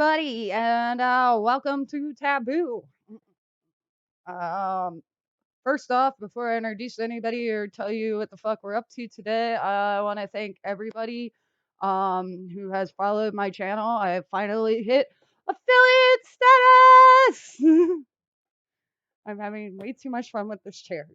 everybody, and welcome to Taboo. Um, First off, before I introduce anybody or tell you what the fuck we're up to today, I want to thank everybody who has followed my channel. I have finally hit affiliate status. I'm having way too much fun with this chair.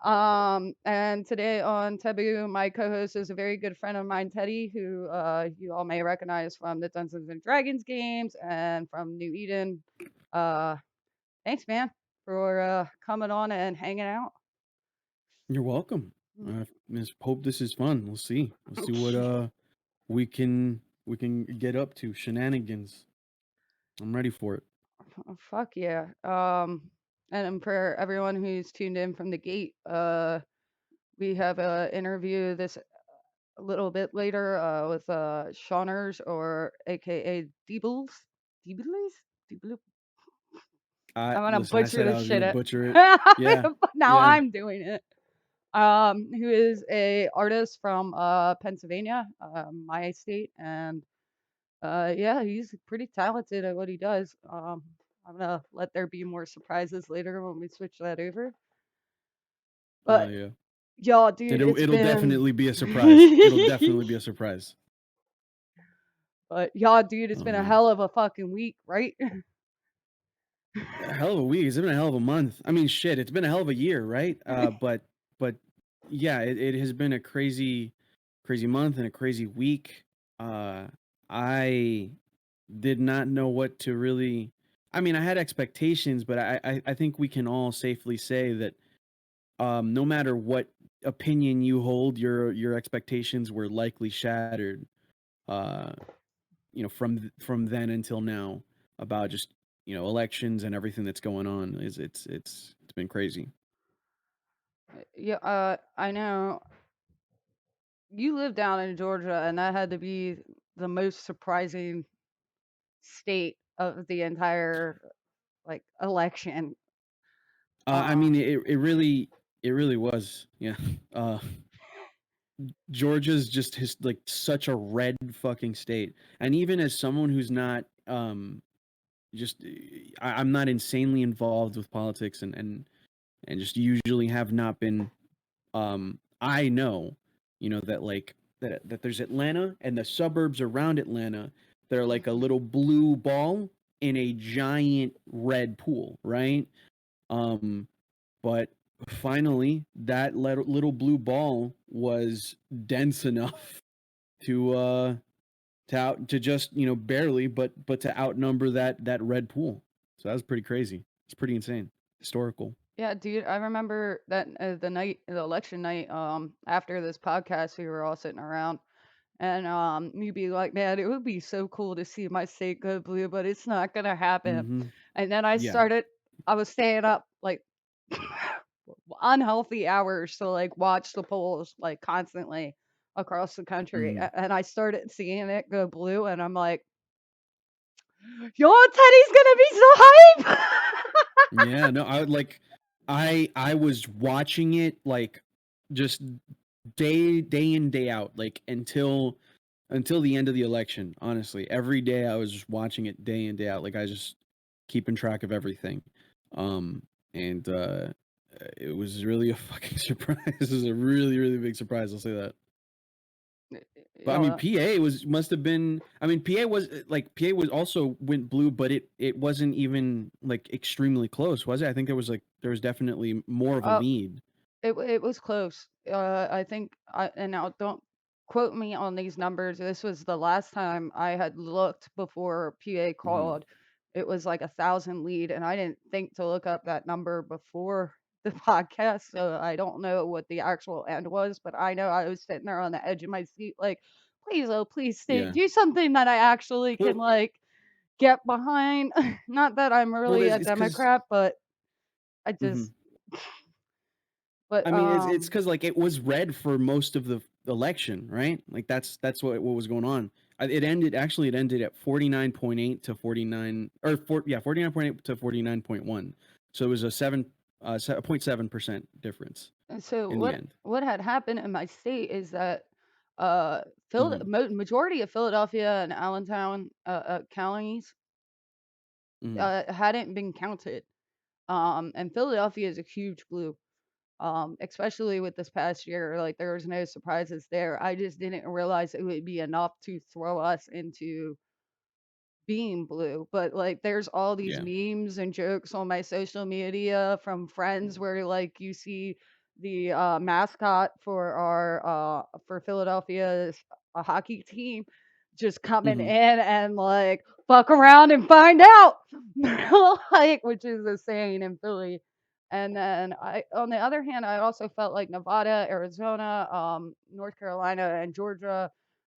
And today on Taboo, my co-host is a very good friend of mine, Teddy, who you all may recognize from the Dungeons and Dragons games and from New Eden. Uh, Thanks, man, for coming on and hanging out. You're welcome. I just hope this is fun. We'll see. We'll see what we can get up to. Shenanigans. I'm ready for it. Oh, fuck yeah. And for everyone who's tuned in from the gate, we have a interview this a little bit later with Shawnerz, or AKA Deedlez. Deedlez? Deedlez? I I'm gonna listen. I butcher said I this was shit gonna up. butcher it. Yeah, Now yeah. I'm doing it. Who is a artist from Pennsylvania, my state, and yeah, he's pretty talented at what he does. I'm gonna let there be more surprises later when we switch that over. But Yeah. y'all, dude, It'll it's it'll been. definitely be a surprise. It'll definitely be a surprise. But y'all, dude, it's Oh been a man, hell of a fucking week, right? a hell of a week. It's been a hell of a month. I mean, shit. It's been a hell of a year, right? But yeah, it has been a crazy month and a crazy week. I did not know what to really. I mean, I had expectations, but I think we can all safely say that no matter what opinion you hold, your expectations were likely shattered. Uh, from then until now about just elections and everything that's going on. Is it's been crazy. Yeah, I know you live down in Georgia, and that had to be the most surprising state of the entire like election. I mean, Um, it really was, yeah. Uh, Georgia's just like such a red fucking state, and even as someone who's not just I'm not insanely involved with politics and just usually have not been. I know, that like that there's Atlanta and the suburbs around Atlanta that are like a little blue ball in a giant red pool, right? Um, but finally, that little blue ball was dense enough to to just barely, but to outnumber that red pool. So that was pretty crazy. It's pretty insane, historical. Yeah, dude, I remember that the election night, after this podcast, we were all sitting around, and me being like, man, it would be so cool to see my state go blue, but it's not gonna happen. Mm-hmm. And then Yeah. I was staying up like unhealthy hours to like watch the polls like constantly across the country, Mm. and I started seeing it go blue, and I'm like, yo, Teddy's gonna be so hype. Yeah, no, I would like I was watching it like just day in day out like until the end of the election, honestly. Every day I was just watching it day in day out like I was just keeping track of everything. Um and it was really a fucking surprise. It was a really big surprise, I'll say that. But I mean, Yeah, PA was must have been. I mean, PA was also went blue, but it wasn't even like extremely close, was it? I think there was definitely more of a uh, lead. it was close. I think, and now don't quote me on these numbers. This was the last time I had looked before PA Hmm. called. It was like 1,000 lead, and I didn't think to look up that number before the podcast, so I don't know what the actual end was. But I know I was sitting there on the edge of my seat, like, please, oh, please, state, Yeah. do something that I actually can Well, like get behind. Not that I'm well, really a it's because. Democrat, but I just, Mhm. but I mean, it's because like it was red for most of the election, right? Like that's what was going on. It ended at 49.8 to 49 or 49.8 to 49.1. So it was a 0.7% difference And so in the end. what had happened in my state is that Uh, Mhm. Majority of Philadelphia and Allentown counties Mhm. hadn't been counted. And Philadelphia is a huge blue. Especially with this past year, like there was no surprises there. I just didn't realize it would be enough to throw us into being blue. But like there's all these Yeah. memes and jokes on my social media from friends where like you see the mascot for our for Philadelphia's hockey team just coming Mhm. in and like fuck around and find out. Like which is a saying in Philly. And then I on the other hand I also felt like Nevada, Arizona, North Carolina and Georgia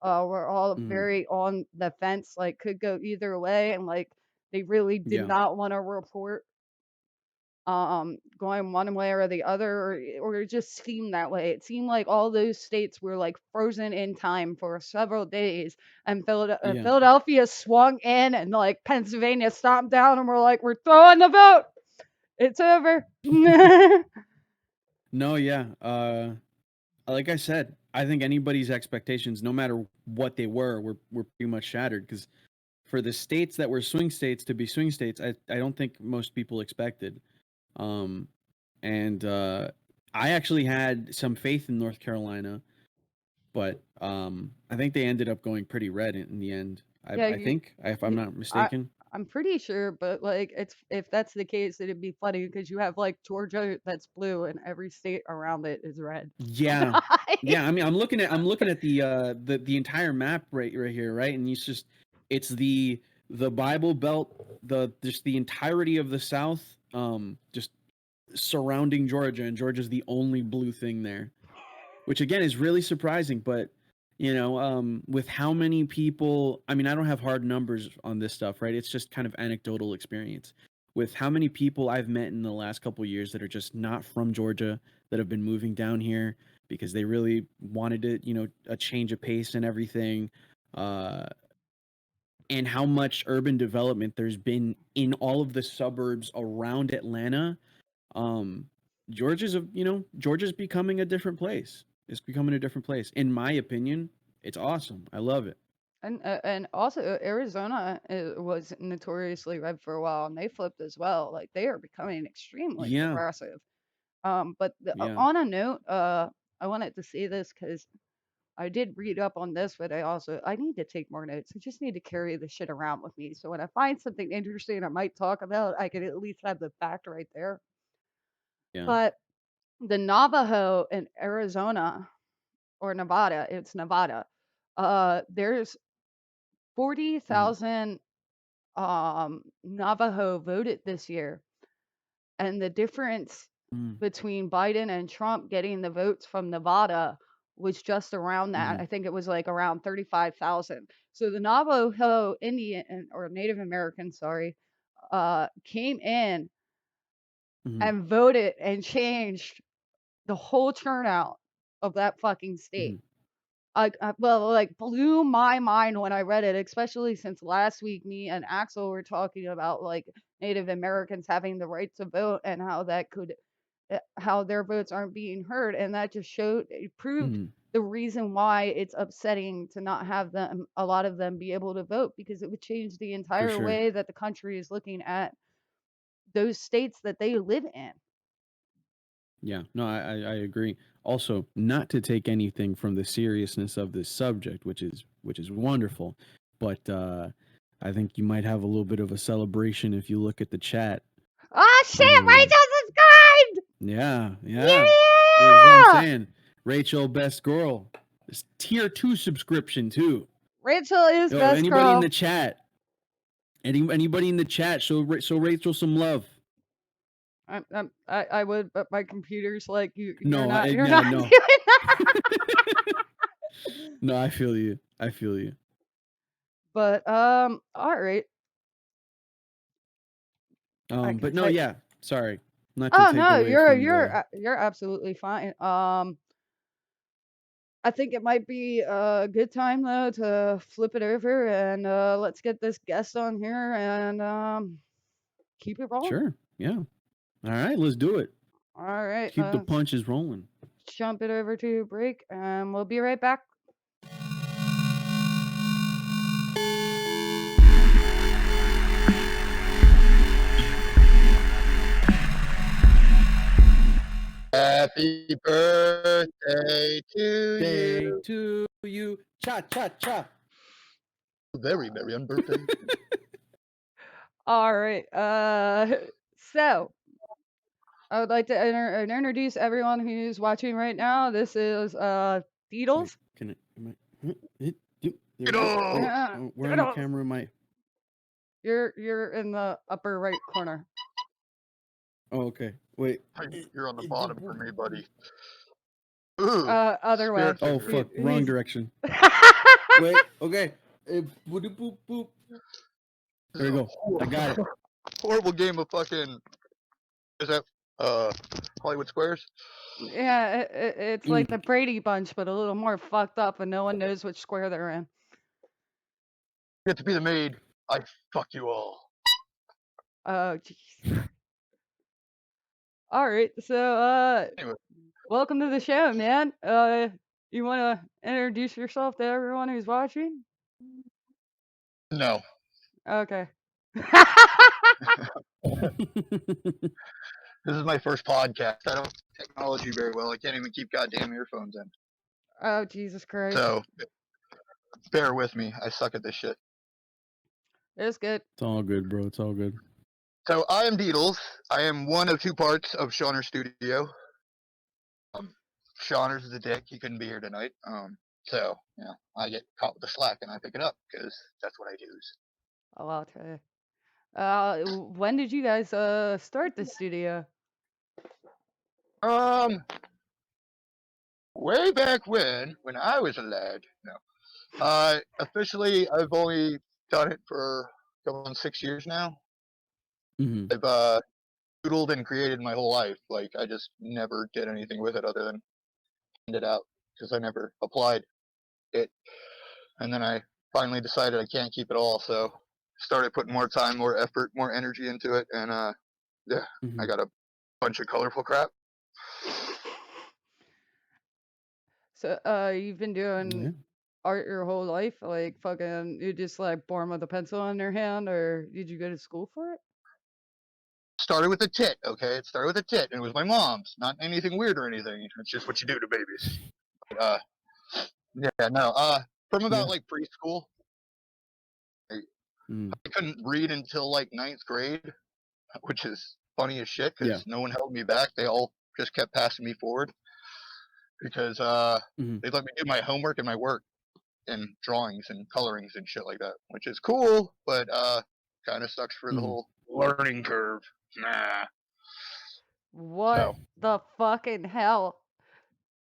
were all Mhm. very on the fence, like could go either way, and like they really did Yeah. not want to report going one way or the other, or it just seemed that way. It seemed like all those states were like frozen in time for several days, and Yeah. Philadelphia swung in, and like Pennsylvania stomped down, and we're like, we're throwing the vote. It's over. No, yeah. Like I said, I think anybody's expectations, no matter what they were pretty much shattered. Because for the states that were swing states to be swing states, I don't think most people expected. Um, and I actually had some faith in North Carolina, but I think they ended up going pretty red in the end. Yeah, I think, if I'm you not I mistaken. I'm pretty sure, but like it's if that's the case, it'd be funny because you have like Georgia that's blue and every state around it is red. Yeah. Yeah, I mean, I'm looking at the entire map right here, right? And it's the Bible Belt, the just the entirety of the South, just surrounding Georgia, and Georgia's the only blue thing there, which again is really surprising. But with how many people, I mean, I don't have hard numbers on this stuff, right? It's just kind of anecdotal experience. With how many people I've met in the last couple of years that are just not from Georgia, that have been moving down here because they really wanted to, a change of pace and everything. Uh, and how much urban development there's been in all of the suburbs around Atlanta. um Georgia's becoming a different place. It's becoming a different place, in my opinion. It's awesome. I love it. And also Arizona was notoriously red for a while, and they flipped as well. Like they are becoming extremely Yeah. progressive. But Yeah. on a note, I wanted to say this because I did read up on this, but I need to take more notes. I just need to carry the shit around with me. So when I find something interesting I might talk about, I can at least have the fact right there. Yeah. But the Navajo in Arizona or Nevada, it's Nevada. There's Mhm. 40,000 Navajo voted this year, and the difference Mhm. between Biden and Trump getting the votes from Nevada was just around that. Mhm. I think it was like around 35,000. So the Navajo Indian or Native American, sorry, came in Mhm. and voted and changed the whole turnout of that fucking state. Mhm. Well, like blew my mind when I read it, especially since last week me and Axel were talking about like Native Americans having the right to vote and how that could how their votes aren't being heard, and that just showed it proved Mhm. the reason why it's upsetting to not have them a lot of them be able to vote because it would change the For entire sure. way that the country is looking at those states that they live in. Yeah, no, I agree. Also, not to take anything from the seriousness of this subject, which is wonderful, but I think you might have a little bit of a celebration if you look at the chat. Oh shit, Um, Rachel subscribed! yeah, yeah, that's what I'm Yeah! saying. Rachel, best girl, this tier 2 subscription too. Rachel is Yo, best anybody in girl. the chat? Anybody in the chat? Show Rachel some love. I would, but my computer's like No, you're yeah, not no, doing no. I feel you. I feel you. But all right, I can But no, say. yeah. Sorry, not to Oh take no, away from the. you're absolutely fine. I think it might be a good time though to flip it over and let's get this guest on here and keep it rolling. Sure. Yeah. All right. Let's do it. All right, Keep the punches rolling. jump it over to break and we'll be right back. Happy birthday to Day you. to you. Cha cha cha. Very merry on birthday. All right. So I would like to introduce everyone who's watching right now. This is Wait, Deedlez. can it? Am I? There we go. Diddle. Yeah, Where on the camera am I? you're in the upper right corner. Oh, okay. Wait. You're on the bottom for me, buddy. Ooh, Other way. spirit Oh finger. fuck! Wrong direction. Wait. Okay. Boop, boop, boop. There we go. I got it. Horrible game of fucking. Is that Hollywood Squares? Yeah, it's Mm. like the Brady Bunch, but a little more fucked up, and no one knows which square they're in. Get to be the maid. I fuck you all. Oh, jeez. All right, so Anyway, welcome to the show, man. You want to introduce yourself to everyone who's watching? no. Okay. This is my first podcast. I don't know technology very well. I can't even keep goddamn earphones in. Oh, Jesus Christ. So bear with me. I suck at this shit. It's good. It's all good, bro. It's all good. So I am Deedlez. I am one of two parts of Shawnerz Studio. Shawnerz is a dick. He couldn't be here tonight. So I get caught with the slack and I pick it up because that's what I do. Oh, I'll try. When did you guys start the studio? Way back when I was a lad. No. Officially, I've only done it for going on 6 years now. Mm-hmm. I've doodled and created my whole life. Like I just never did anything with it other than hand it out because I never applied it. And then I finally decided I can't keep it all, so started putting more time, more effort, more energy into it, and Mm-hmm. I got a bunch of colorful crap. So, you've been doing Yeah. art your whole life? Like, fucking, you just like born with a pencil in your hand, or did you go to school for it? Started with a tit, okay? It started with a tit, and it was my mom's. Not anything weird or anything. It's just what you do to babies. But, from about like preschool, Mm. I couldn't read until like 9th grade, which is funny as shit because no one held me back. They all just kept passing me forward because they let me do my homework and my work and drawings and colorings and shit like that, which is cool, but kind of sucks for the whole learning curve. Nah. What the fucking hell?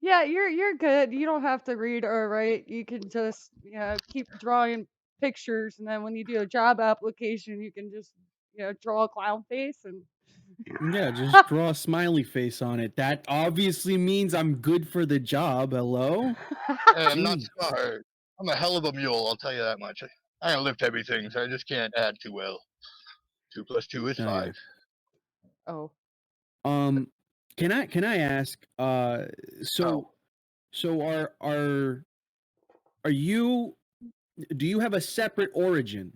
Yeah, you're good. You don't have to read or write. You can just, keep drawing pictures, and then when you do a job application, you can just, draw a clown face and. Yeah, just draw a smiley face on it. That obviously means I'm good for the job. Hello? Hey, I'm not smart. I'm a hell of a mule, I'll tell you that much. I can lift heavy things. I just can't add too well. 2 plus 2 is 5. Oh. Can I ask? So are you? Do you have a separate origin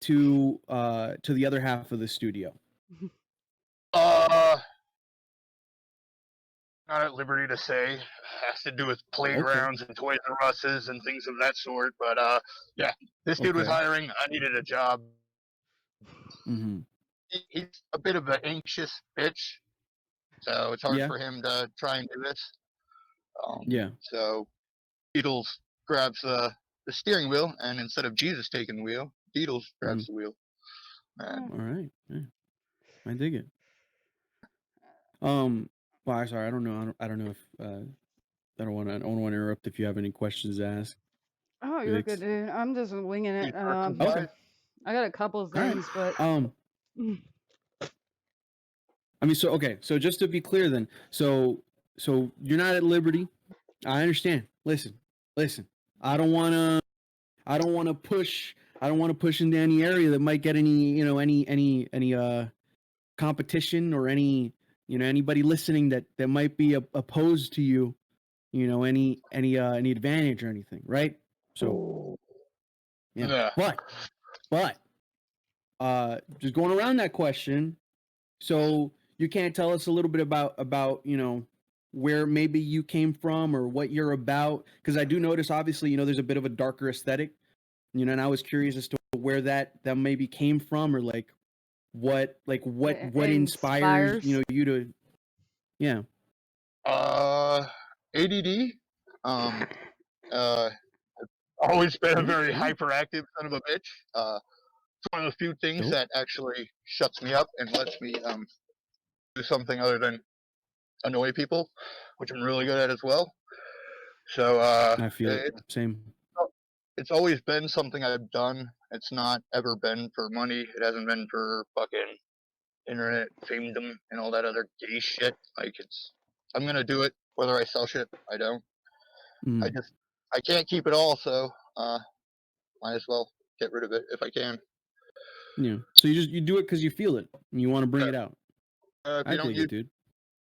to the other half of the studio? Not at liberty to say. It has to do with playgrounds and Toys R Us's and things of that sort. But this dude was hiring. I needed a job. Mm-hmm. He's a bit of an anxious bitch, so it's hard for him to try and do this. So Deedlez grabs the steering wheel, and instead of Jesus taking the wheel, Deedlez grabs the wheel. All right, yeah. I dig it. Well, I'm sorry. I don't know. I don't know if I don't want to interrupt if you have any questions to ask. Oh, you're good, dude. I'm just winging it. Okay. I got a couple of things, but. I mean, so just to be clear, then, so you're not at liberty. I understand. Listen. I don't want to push into any area that might get any competition or anybody listening that might be opposed to you, any advantage or anything, right? So yeah. But just going around that question, so you can't tell us a little bit about where maybe you came from or what you're about? Because I do notice, obviously, there's a bit of a darker aesthetic, and I was curious as to where that maybe came from, or like what inspires you to, yeah. ADD. Always been a very hyperactive son of a bitch. It's one of the few things that actually shuts me up and lets me do something other than annoy people, which I'm really good at as well. So I feel same. It's always been something I've done. It's not ever been for money. It hasn't been for fucking internet famedom and all that other gay shit. Like I'm gonna do it whether I sell shit. I don't. I can't keep it all, so might as well get rid of it if I can. Yeah. So you do it because you feel it and you want to bring it out. If you don't use it, dude.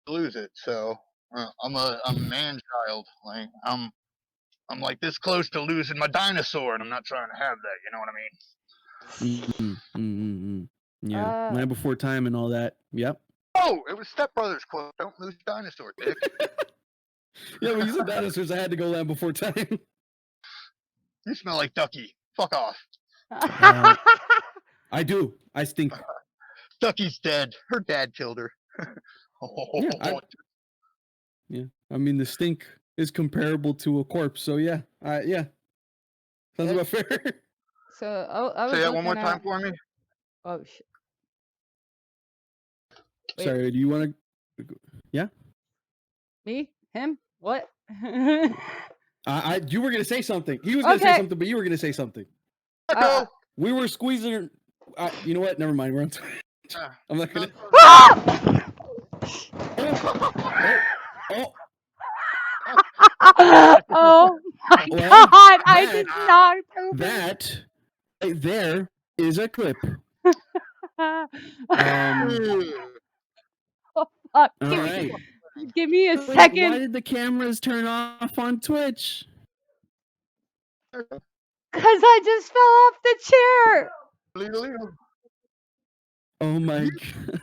Lose it. So I'm a man child. Like I'm like this close to losing my dinosaur, and I'm not trying to have that. You know what I mean? Yeah. Land Before Time and all that. Yep. Oh, it was Step Brothers quote. Don't lose your dinosaur, dick. Yeah, when you said dinosaurs, I had to go Land Before Time. You smell like Ducky. Fuck off. I do. I stink. Ducky's dead. Her dad killed her. Yeah, I mean the stink is comparable to a corpse, so yeah, yeah, sounds about fair. So I was say that one more time for me. Oh shit! Wait. Sorry, do you want to? Yeah. Me? Him? What? You were gonna say something. He was gonna say something, but you were gonna say something. We were squeezing. You know what? Never mind. We're on. I'm not gonna. Oh my god! I did not open that. Right there is a clip. Oh fuck! Give me a second. Why did the cameras turn off on Twitch? Cause I just fell off the chair. Oh my god.